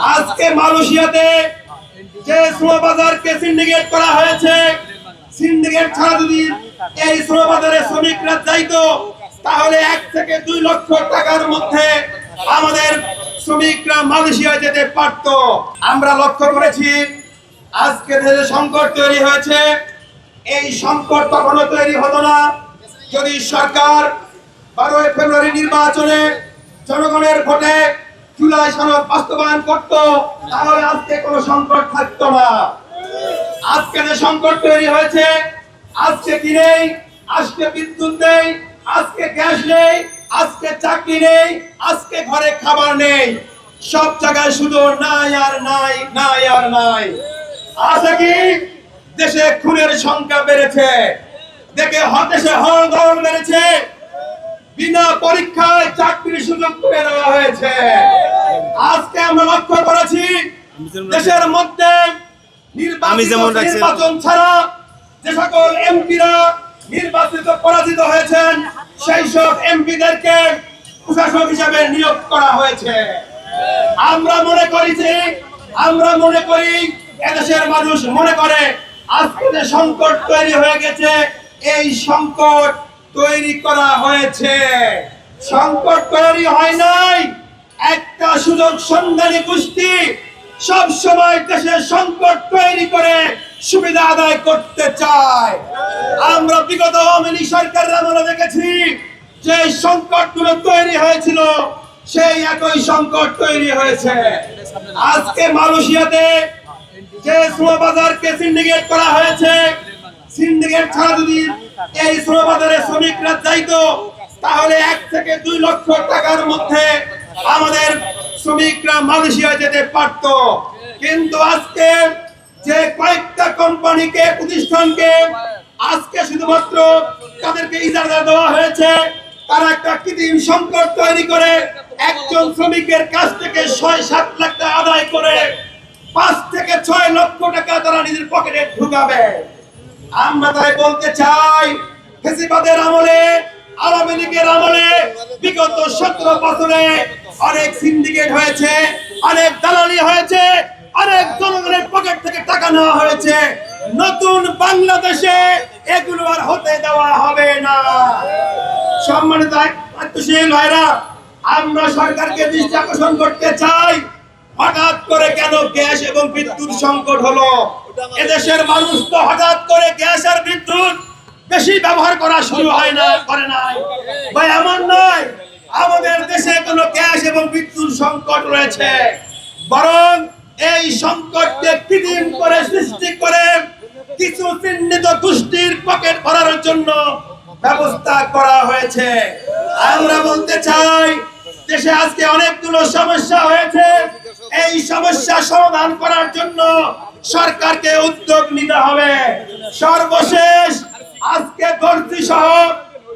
আজকে মালয়েশিয়াতে যে শ্রমবাজারকে সিন্ডিকেট করা হয়েছে, সিন্ডিকেট ছাড়া যদি এই শ্রমবাজারে শ্রমিকরা যাইতো তাহলে 1 থেকে 2 লক্ষ টাকার মধ্যে আমাদের শ্রমিকরা মালয়েশিয়া যেতে পারত। আমরা লক্ষ্য করেছি আজকে দেশে সংকট তৈরি হয়েছে। এই সংকট কখনো তৈরি হতো না যদি সরকার 12 ফেব্রুয়ারি নির্বাচনে জনগণের ভোটে জুলাই সনদ বাস্তবায়ন করত, তাহলে আজকে কোনো সংকট থাকতো না। আজকে যে সংকট তৈরি হয়েছে, আজকে কি নেই, আজকে বিদ্যুৎ নেই, আজকে গ্যাস নেই, আজকে চাকরি নেই, আজকে ঘরে খাবার নেই, সব জায়গায় শুধু নাই আর নাই, নাই আর নাই। আছে কি দেশে খুনের সংখ্যা বেড়েছে, দেশে হল বেড়েছে, বিনা পরীক্ষায় চাকরির সুযোগ করে দেওয়া হয়েছে। আজকে আমরা লক্ষ্য করেছি দেশের মধ্যে নির্বাচন ছাড়া যে সকল এমপিরা নির্বাচিত পরাজিত হয়েছেন সেই সব এমপিদেরকে প্রশাসক হিসাবে নিয়োগ করা হয়েছে। আমরা মনে করি এদেশের মানুষ মনে করে আজকে যে সংকট তৈরি হয়ে গেছে, এই সংকট তৈরি করা হয়েছে। সংকট তৈরি হয় নাই, একটা সুযোগ সন্ধানী গোষ্ঠী সব সময় দেশের সংকট তৈরি করে সুবিধা আদায় করতে চায়। আমরা বিগত আওয়ামী লীগ সরকারের আমলে দেখেছি যে সংকটগুলো তৈরি হয়েছিল, সেই একই সংকট তৈরি হয়েছে। আজকে মালয়েশিয়াতে যে শ্রমবাজারকে সিন্ডিকেট করা হয়েছে, সিন্ডিকেট ছাড়া যদি এই শ্রমবাজারে শ্রমিকরা যাইতো তাহলে 1 থেকে 2 লক্ষ টাকার মধ্যে আমাদের শ্রমিকরা মালয়েশিয়া যেতে পারত। কিন্তু আজকে যে কয়েকটা কোম্পানিকে, প্রতিষ্ঠানকে আজকে শুধুমাত্র তাদেরকে ইজারা দেওয়া হয়েছে, তারা একটা কৃত্রিম সংকট তৈরি করে একজন শ্রমিকের কাছ থেকে 6-7 লাখ টাকা আদায় করে 5 থেকে 6 লক্ষ টাকা তারা নিজের পকেটে ঢুকাবে। আমরা তাই বলতে চাই, ফ্যাসিবাদের আমলে, আওয়ামী লীগের আমলে বিগত 17 বছরে অনেক সিন্ডিকেট হয়েছে, অনেক দালালি হয়েছে, অনেক জনগণের পকেট থেকে টাকা নেওয়া হয়েছে। নতুন বাংলাদেশে এগুলো আর হতে দেওয়া হবে না। সম্মানিত আত্মশীল ভাইরা, আমরা সরকারকে দৃষ্টি আকর্ষণ করতে চাই, হঠাৎ করে কেন গ্যাস এবং বিদ্যুৎ সংকট হলো? এদেশের মানুষ তো হঠাৎ করে গ্যাস আর বিদ্যুৎ বেশি ব্যবহার করা শুরু হয় না, করে নাই ভাই, এমন নয় আমাদের দেশে কোনো গ্যাস এবং বিদ্যুৎ সংকট রয়েছে। বরং এই সংকটকে কৃত্রিম করে সৃষ্টি করে কিছু চিহ্নিত গোষ্ঠীর পকেট ভরার জন্য ব্যবস্থা করা হয়েছে। আমরা বলতে চাই, দেশে আজকে অনেকগুলো সমস্যা হয়েছে, এই সমস্যা সমাধান করার জন্য সরকারকে উদ্যোগ নিতে হবে। সর্বশেষ আজকে দর্জি সহ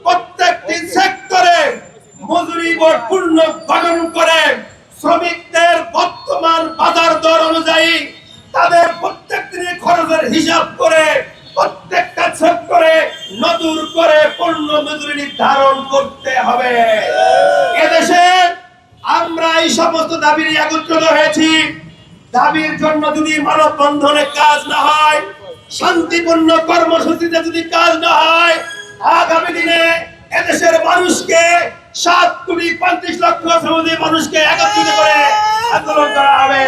প্রত্যেকটি সেক্টরে মজুরি বোর্ড পূর্ণ গঠন করে শ্রমিকদের বর্তমান বাজার দর অনুযায়ী তাদের প্রত্যেক দিনের খরচের হিসাব করে প্রত্যেকটা সেক্টরে নতুন করে পূর্ণ মজুরি নির্ধারণ করতে হবে। এদেশে আমরা এই সমস্ত দাবি নিয়ে একত্রিত হয়েছি। দাবির জন্য যদি মানববন্ধনে কাজ না হয়, শান্তিপূর্ণ কর্মসূচিতে যদি কাজ না হয়, আগামী দিনে এদেশের মানুষকে 7 কোটি 35 লক্ষ শ্রমিক মানুষকে একত্রিত করে আন্দোলন করা হবে।